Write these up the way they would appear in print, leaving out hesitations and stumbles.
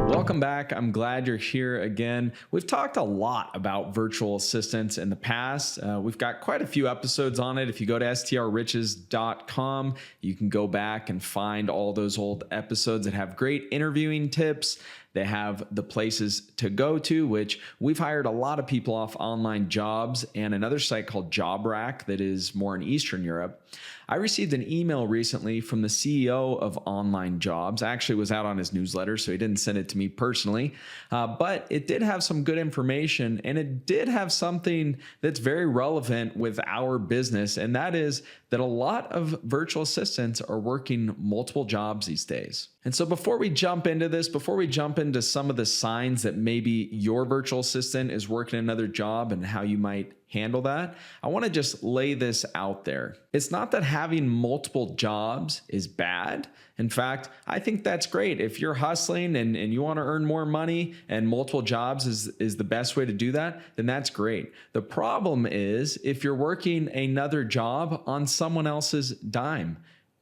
Welcome back. I'm glad you're here again. We've talked a lot about virtual assistants in the past. We've got quite a few episodes on it. If you go to strriches.com, you can go back and find all those old episodes that have great interviewing tips. They have the places to go to, which we've hired a lot of people off Online Jobs and another site called JobRack that is more in Eastern Europe. I received an email recently from the CEO of Online Jobs. I actually was out on his newsletter, so he didn't send it to me personally, but it did have some good information, and it did have something that's very relevant with our business, and that is that a lot of virtual assistants are working multiple jobs these days. And so before we jump into this, before we jump into some of the signs that maybe your virtual assistant is working another job and how you might handle that, I want to just lay this out there. It's not that having multiple jobs is bad. In fact, I think that's great. If you're hustling and you want to earn more money and multiple jobs is the best way to do that, then that's great. The problem is if you're working another job on someone else's dime.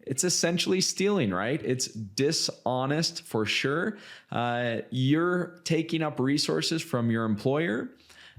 It's essentially stealing, right? It's dishonest for sure. You're taking up resources from your employer,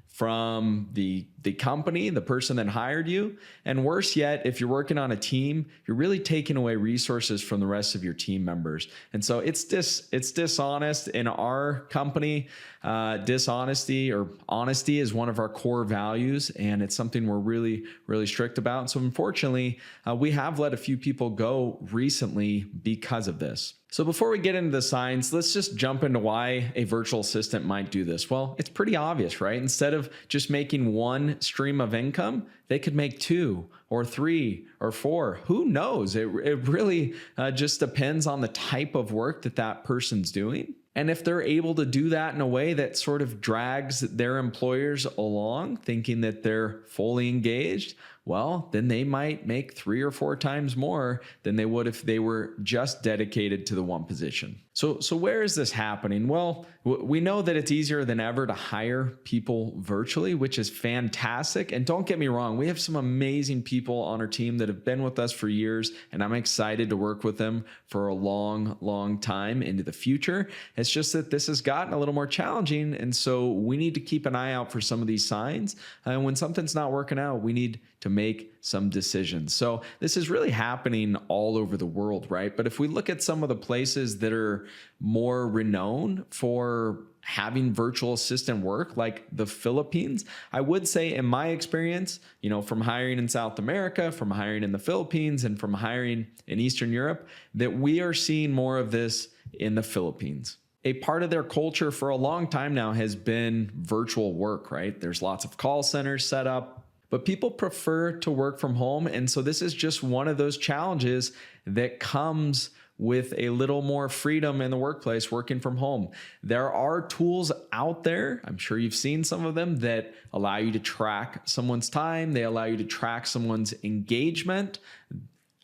from the company, the person that hired you. And worse yet, if you're working on a team, you're really taking away resources from the rest of your team members. And so it's dishonest in our company. Dishonesty or honesty is one of our core values, and it's something we're really, really strict about. So unfortunately, we have let a few people go recently because of this. So before we get into the signs, let's just jump into why a virtual assistant might do this. Well, it's pretty obvious, right? Instead of just making one stream of income, they could make 2 or 3 or 4. Who knows? It really just depends on the type of work that person's doing. And if they're able to do that in a way that sort of drags their employers along, thinking that they're fully engaged, well, then they might make 3 or 4 times more than they would if they were just dedicated to the one position. So where is this happening? Well, we know that it's easier than ever to hire people virtually, which is fantastic. And don't get me wrong, we have some amazing people on our team that have been with us for years, and I'm excited to work with them for a long, long time into the future. It's just that this has gotten a little more challenging, and so we need to keep an eye out for some of these signs. And when something's not working out, we need to make some decisions. So this is really happening all over the world, right? But if we look at some of the places that are more renowned for having virtual assistant work, like the Philippines, I would say in my experience, from hiring in South America, from hiring in the Philippines, and from hiring in Eastern Europe, that we are seeing more of this in the Philippines. A part of their culture for a long time now has been virtual work, right? There's lots of call centers set up, but people prefer to work from home. And so this is just one of those challenges that comes with a little more freedom in the workplace, working from home. There are tools out there, I'm sure you've seen some of them, that allow you to track someone's time. They allow you to track someone's engagement,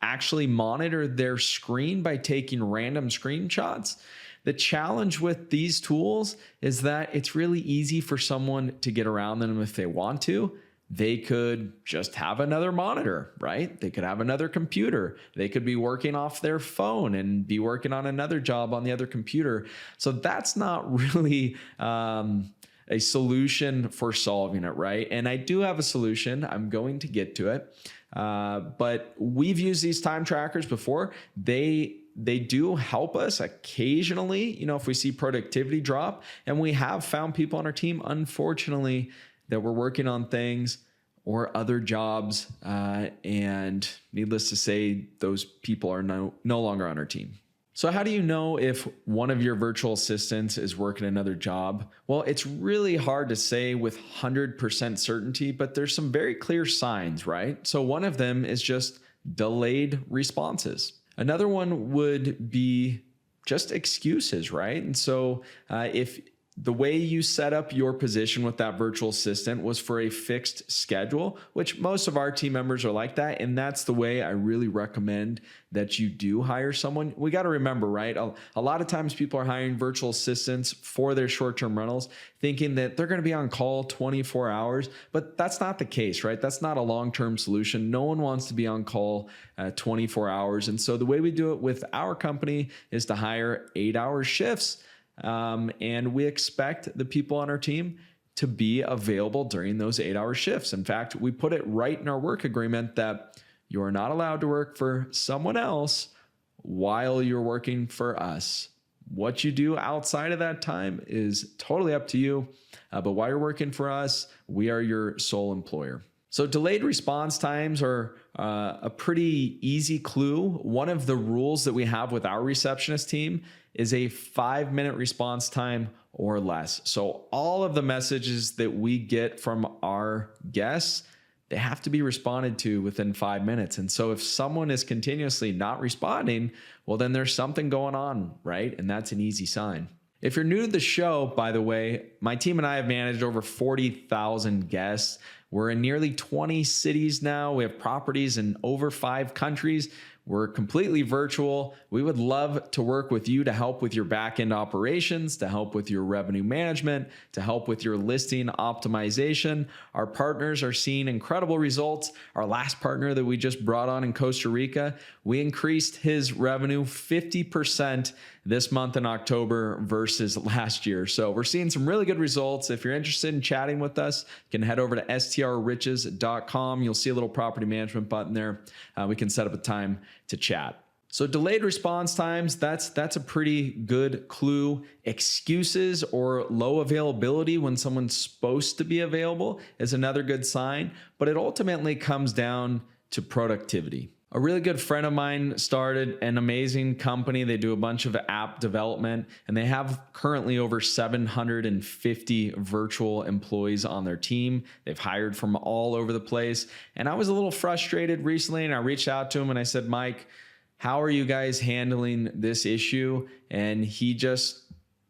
actually monitor their screen by taking random screenshots. The challenge with these tools is that it's really easy for someone to get around them if they want to. They could just have another monitor, right? They could have another computer. They could be working off their phone and be working on another job on the other computer. So that's not really a solution for solving it, right? And I do have a solution. I'm going to get to it. But we've used these time trackers before. They do help us occasionally, if we see productivity drop, and we have found people on our team, unfortunately, that we're working on things or other jobs, and needless to say, those people are no longer on our team. So how do you know if one of your virtual assistants is working another job? Well, it's really hard to say with 100% certainty, but there's some very clear signs, right? So one of them is just delayed responses. Another one would be just excuses, right? And so if the way you set up your position with that virtual assistant was for a fixed schedule, which most of our team members are like that. And that's the way I really recommend that you do hire someone. We got to remember, right? A lot of times people are hiring virtual assistants for their short-term rentals, thinking that they're going to be on call 24 hours, but that's not the case, right? That's not a long-term solution. No one wants to be on call 24 hours. And so the way we do it with our company is to hire 8-hour shifts. And we expect the people on our team to be available during those 8-hour shifts. In fact, we put it right in our work agreement that you are not allowed to work for someone else while you're working for us. What you do outside of that time is totally up to you. But while you're working for us, we are your sole employer. So delayed response times are a pretty easy clue. One of the rules that we have with our receptionist team is a 5-minute response time or less. So all of the messages that we get from our guests, they have to be responded to within 5 minutes. And so if someone is continuously not responding, well, then there's something going on, right? And that's an easy sign. If you're new to the show, by the way, my team and I have managed over 40,000 guests. We're in nearly 20 cities now. We have properties in over 5 countries. We're completely virtual. We would love to work with you to help with your back-end operations, to help with your revenue management, to help with your listing optimization. Our partners are seeing incredible results. Our last partner that we just brought on in Costa Rica, we increased his revenue 50% this month in October versus last year. So we're seeing some really good results. If you're interested in chatting with us, you can head over to strriches.com. You'll see a little property management button there. We can set up a time to chat. So delayed response times, that's a pretty good clue. Excuses or low availability when someone's supposed to be available is another good sign, but it ultimately comes down to productivity. A really good friend of mine started an amazing company. They do a bunch of app development, and they have currently over 750 virtual employees on their team. They've hired from all over the place. And I was a little frustrated recently, and I reached out to him and I said, Mike, how are you guys handling this issue? And he just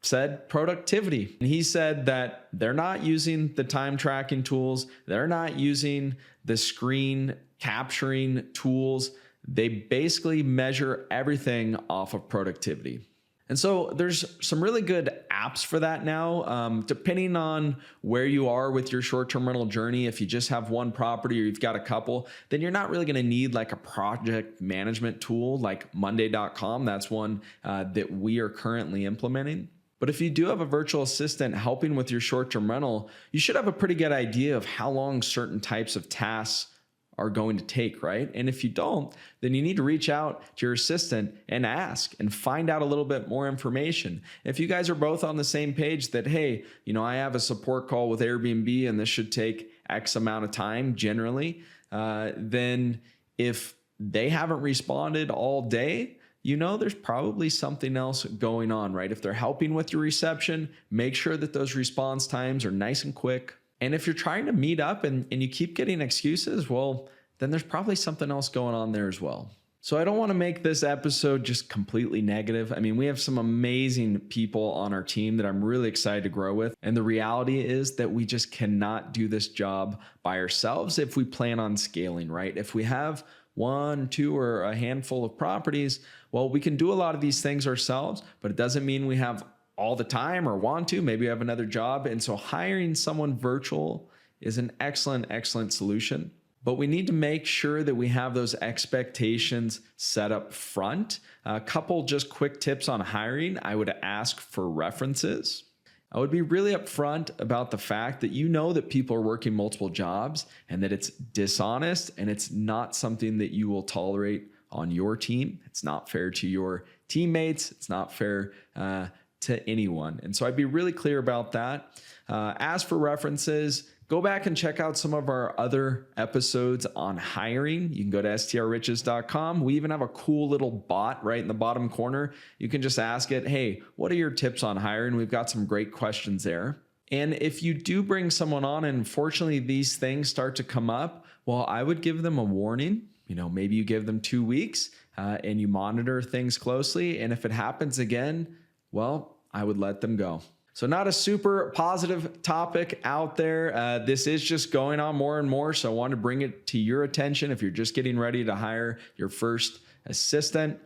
said productivity. And he said that they're not using the time tracking tools. They're not using the screen capturing tools. They basically measure everything off of productivity. And so there's some really good apps for that now. Depending on where you are with your short-term rental journey, if you just have one property or you've got a couple, then you're not really going to need like a project management tool like Monday.com. That's one that we are currently implementing. But if you do have a virtual assistant helping with your short-term rental, you should have a pretty good idea of how long certain types of tasks are going to take, right? And if you don't, then you need to reach out to your assistant and ask and find out a little bit more information. If you guys are both on the same page that, hey, I have a support call with Airbnb and this should take X amount of time generally, then if they haven't responded all day, there's probably something else going on, right? If they're helping with your reception, make sure that those response times are nice and quick. And if you're trying to meet up and you keep getting excuses, well, then there's probably something else going on there as well. So I don't want to make this episode just completely negative. I mean, we have some amazing people on our team that I'm really excited to grow with. And the reality is that we just cannot do this job by ourselves if we plan on scaling, right? If we have 1, 2, or a handful of properties, well, we can do a lot of these things ourselves, but it doesn't mean we have all the time or want to. Maybe you have another job. And so hiring someone virtual is an excellent solution. But we need to make sure that we have those expectations set up front. A couple just quick tips on hiring. I would ask for references. I would be really upfront about the fact that that people are working multiple jobs and that it's dishonest and it's not something that you will tolerate on your team. It's not fair to your teammates. It's not fair to anyone. And so I'd be really clear about that. As for references, go back and check out some of our other episodes on hiring. You can go to strriches.com. We even have a cool little bot right in the bottom corner. You can just ask it, hey, what are your tips on hiring? We've got some great questions there. And if you do bring someone on and unfortunately these things start to come up, well, I would give them a warning. Maybe you give them 2 weeks and you monitor things closely. And if it happens again, well, I would let them go. So not a super positive topic out there. This is just going on more and more. So I wanted to bring it to your attention if you're just getting ready to hire your first assistant.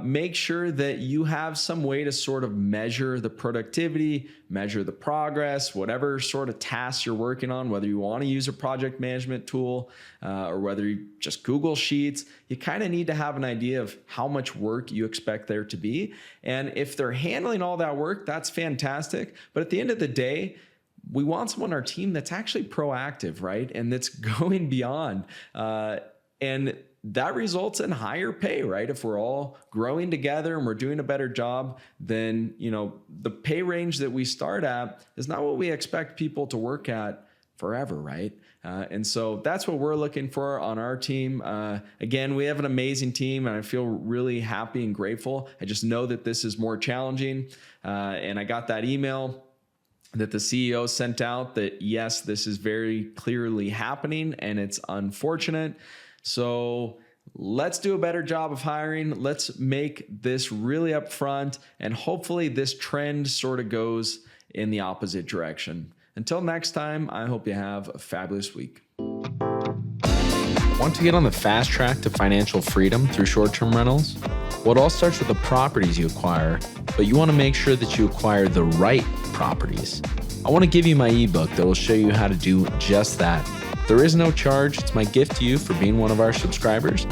Make sure that you have some way to sort of measure the productivity, measure the progress, whatever sort of tasks you're working on, whether you want to use a project management tool or whether you just Google Sheets. You kind of need to have an idea of how much work you expect there to be. And if they're handling all that work, that's fantastic. But at the end of the day, we want someone on our team that's actually proactive, right? And that's going beyond. And that results in higher pay, right? If we're all growing together and we're doing a better job, then, the pay range that we start at is not what we expect people to work at forever, right? And so that's what we're looking for on our team. Again, we have an amazing team and I feel really happy and grateful. I just know that this is more challenging. And I got that email that the CEO sent out that, yes, this is very clearly happening and it's unfortunate. So let's do a better job of hiring. Let's make this really upfront, and hopefully this trend sort of goes in the opposite direction. Until next time, I hope you have a fabulous week. Want to get on the fast track to financial freedom through short-term rentals? Well, it all starts with the properties you acquire, but you want to make sure that you acquire the right properties. I want to give you my ebook that will show you how to do just that. There is no charge. It's my gift to you for being one of our subscribers.